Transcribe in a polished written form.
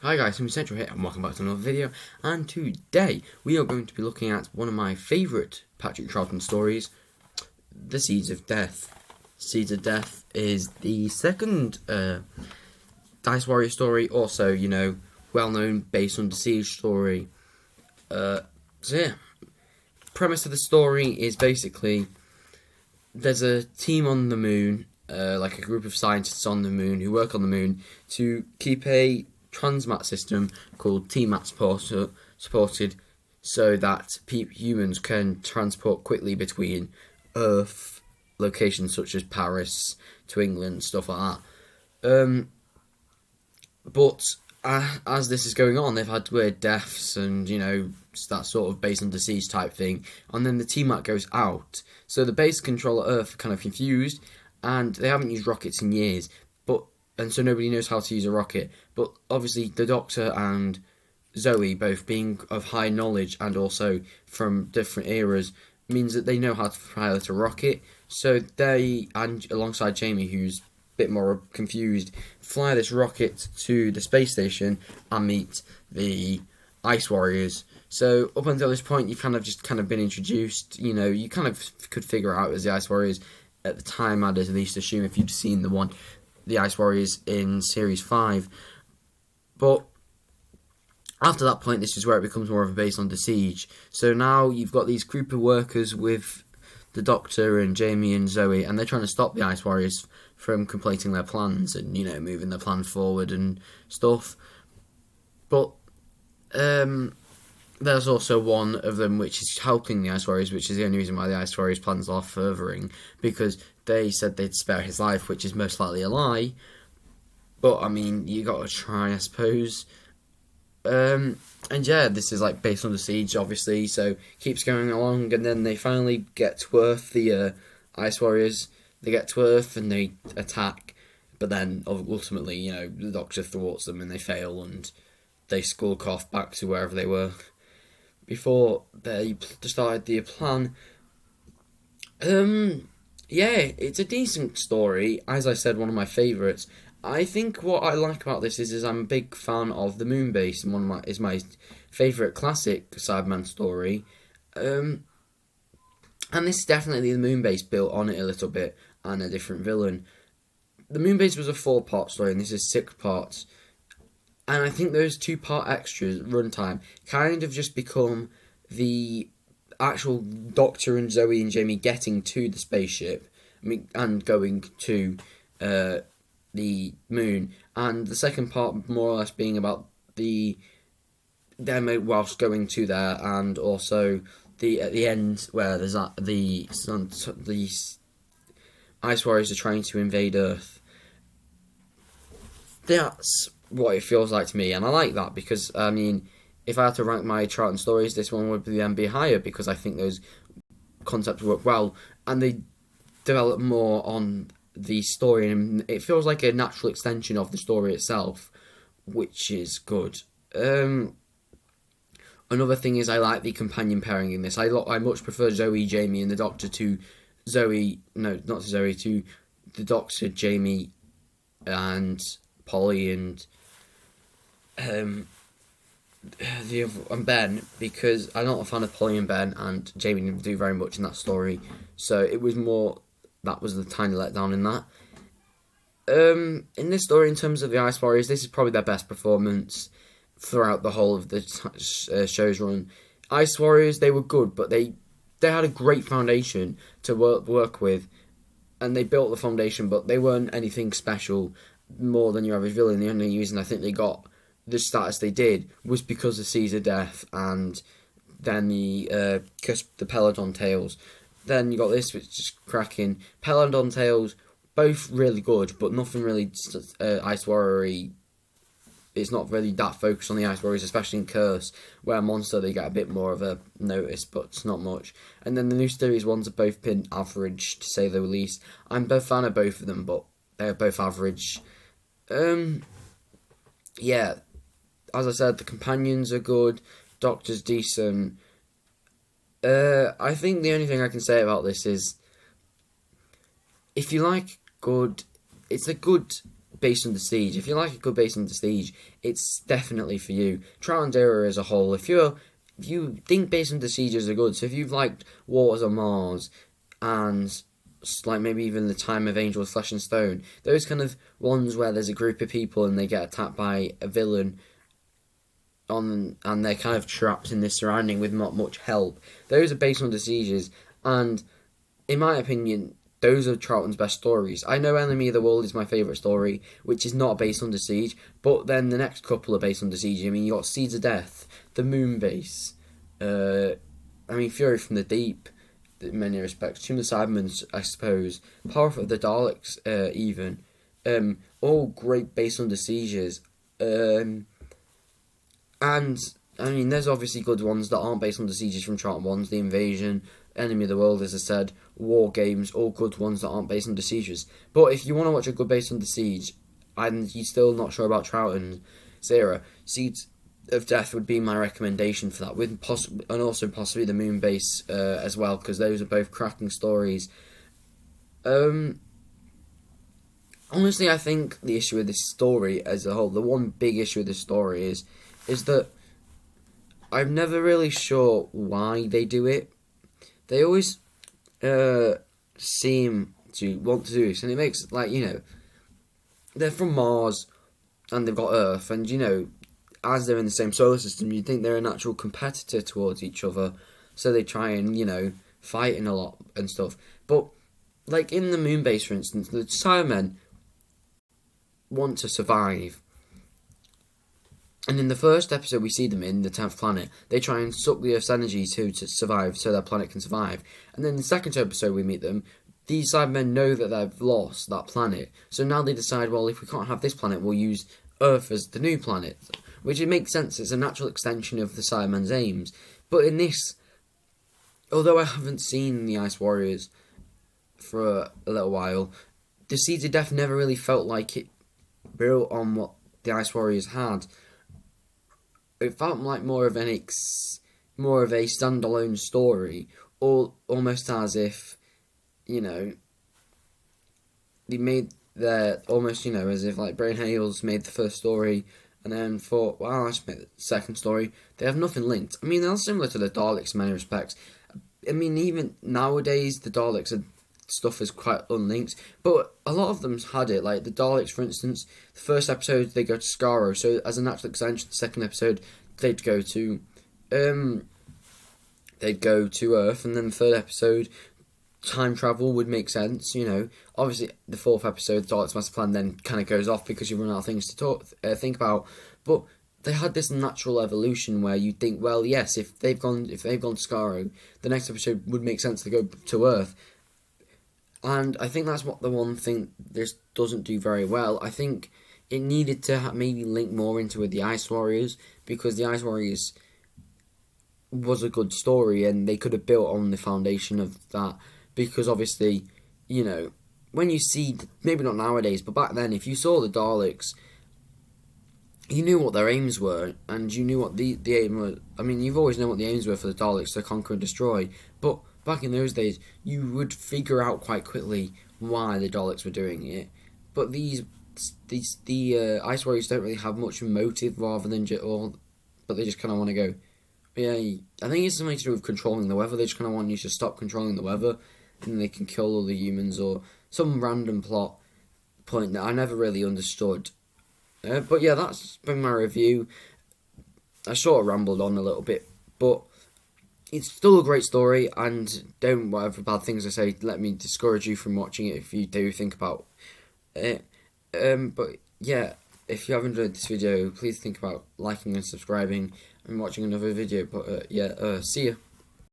Hi guys, I'm Central here and welcome back to another video, and today we are going to be looking at one of my favourite Patrick Troughton stories, The Seeds of Death. Seeds of Death is the second Dice Warrior story, also, well known Based Under Siege story. Premise of the story is basically there's a team on the moon, like a group of scientists on the moon who work on the moon to keep a transmat system called TMAT supported so that humans can transport quickly between Earth locations such as Paris to England, stuff like that. But as this is going on, they've had weird deaths and, that sort of base under siege type thing. And then the TMAT goes out. So the base control at Earth are kind of confused, and they haven't used rockets in years. And so nobody knows how to use a rocket. But obviously the Doctor and Zoe, both being of high knowledge and also from different eras, means that they know how to pilot a rocket. So they, and alongside Jamie, who's a bit more confused, fly this rocket to the space station and meet the Ice Warriors. So up until this point, you've kind of been introduced. You kind of could figure out as the Ice Warriors at the time. I'd at least assume if you'd seen the Ice Warriors in Series 5. But after that point, this is where it becomes more of a base under siege. So now you've got these group of workers with the Doctor and Jamie and Zoe, and they're trying to stop the Ice Warriors from completing their plans and, moving their plan forward and stuff. But there's also one of them which is helping the Ice Warriors, which is the only reason why the Ice Warriors' plans are furthering, because they said they'd spare his life, which is most likely a lie. But, you gotta try, I suppose. And yeah, this is like based on the siege, obviously, so keeps going along, and then they finally get to Earth, the Ice Warriors. They get to Earth and they attack, but then ultimately, the Doctor thwarts them and they fail, and they skulk off back to wherever they were before they started the plan. Yeah, it's a decent story. As I said, one of my favourites. I think what I like about this is I'm a big fan of the Moonbase, and is my favourite classic Cyberman story. And this is definitely the Moonbase built on it a little bit, and a different villain. The Moonbase was a 4-part story, and this is 6 parts. And I think those 2-part extras, runtime, kind of just become the actual Doctor and Zoe and Jamie getting to the spaceship, and going to the moon, and the second part more or less being about them whilst going to there, and also at the end where there's the Ice Warriors are trying to invade Earth. That's what it feels like to me, and I like that because if I had to rank my Troughton stories, this one would be higher, because I think those concepts work well and they develop more on the story, and it feels like a natural extension of the story itself, which is good. Another thing is I like the companion pairing in this. I much prefer Zoe, Jamie, and the Doctor to the Doctor, Jamie, and Polly, and Ben, because I'm not a fan of Polly and Ben, and Jamie didn't do very much in that story, so it was more that was the tiny letdown in that. In this story, in terms of the Ice Warriors, this is probably their best performance throughout the whole of the show's run. Ice Warriors, they were good, but they had a great foundation to work with, and they built the foundation, but they weren't anything special more than your average villain. The only reason I think they got the status they did was because of Seeds of Death, and then the Peladon Tales. Then you got this, which is cracking. Peladon Tales, both really good, but nothing really Ice Warrior-y. It's not really that focused on the Ice Warriors, especially in Curse, where Monster they get a bit more of a notice, but it's not much. And then the new series ones have both been average, to say the least. I'm a fan of both of them, but they're both average. Yeah, as I said, the companions are good, Doctor's decent. I think the only thing I can say about this is, if you like good, it's a good Base Under Siege. If you like a good Base Under Siege, it's definitely for you. Trouton's era as a whole, if you think Base Under Siege is a good, so if you've liked Wars on Mars and like maybe even The Time of Angels, Flesh and Stone, those kind of ones where there's a group of people and they get attacked by a villain and they're kind of trapped in this surrounding with not much help. Those are Base Under Sieges, and in my opinion, those are Trouton's best stories. I know Enemy of the World is my favourite story, which is not Base Under Siege, but then the next couple are Base Under Siege. I mean, you got Seeds of Death, the Moon Base, Fury from the Deep, in many respects, Tomb of the Cybermen, I suppose, Power of the Daleks, even. All great Base Under Sieges. And, I mean, there's obviously good ones that aren't Base Under Sieges from Trouton ones, The Invasion, Enemy of the World, as I said, War Games, all good ones that aren't Base Under Sieges. But if you want to watch a good Base Under Siege, and you're still not sure about Trouton's era, Seeds of Death would be my recommendation for that, and also possibly the Moon Base as well, because those are both cracking stories. Honestly, I think the issue with this story as a whole, the one big issue with this story is that I'm never really sure why they do it. They always seem to want to do this, and it makes, they're from Mars, and they've got Earth, and, as they're in the same solar system, you'd think they're a natural competitor towards each other, so they try and, fighting a lot and stuff. But, like, in the Moon Base, for instance, the Cybermen want to survive. And in the first episode we see them in the 10th planet, they try and suck the Earth's energy to survive, so their planet can survive. And then in the second episode we meet them, these Cybermen know that they've lost that planet. So now they decide, well, if we can't have this planet, we'll use Earth as the new planet. Which it makes sense, it's a natural extension of the Cybermen's aims. But in this, although I haven't seen the Ice Warriors for a little while, the Seeds of Death never really felt like it built on what the Ice Warriors had. It felt like more of a standalone story, or almost as if, they made their, almost, as if like Brain Hales made the first story and then thought, well, let's make the second story. They have nothing linked. I mean, they're similar to the Daleks in many respects. I mean, even nowadays, the Daleks stuff is quite unlinked, but a lot of them had it. Like the Daleks, for instance, the first episode they go to Skaro, so as a natural extension, the second episode they'd go to Earth, and then the third episode time travel would make sense. Obviously the fourth episode, Daleks Master Plan, then kind of goes off because you run out of things to think about. But they had this natural evolution where you think, well, yes, if they've gone to Skaro, the next episode would make sense to go to Earth. And I think that's what the one thing this doesn't do very well. I think it needed to maybe link more into with the Ice Warriors, because the Ice Warriors was a good story and they could have built on the foundation of that. Because obviously, when you see, maybe not nowadays, but back then, if you saw the Daleks, you knew what their aims were, and you knew what the aim was. I mean, you've always known what the aims were for the Daleks, to conquer and destroy, but back in those days, you would figure out quite quickly why the Daleks were doing it. But the Ice Warriors don't really have much motive, rather than but they just kind of want to go. Yeah, I think it's something to do with controlling the weather. They just kind of want you to stop controlling the weather, and they can kill all the humans, or some random plot point that I never really understood. But yeah, that's been my review. I sort of rambled on a little bit, but it's still a great story, and don't, whatever bad things I say, let me discourage you from watching it if you do think about it. But yeah, if you have enjoyed this video, please think about liking and subscribing and watching another video. But see ya.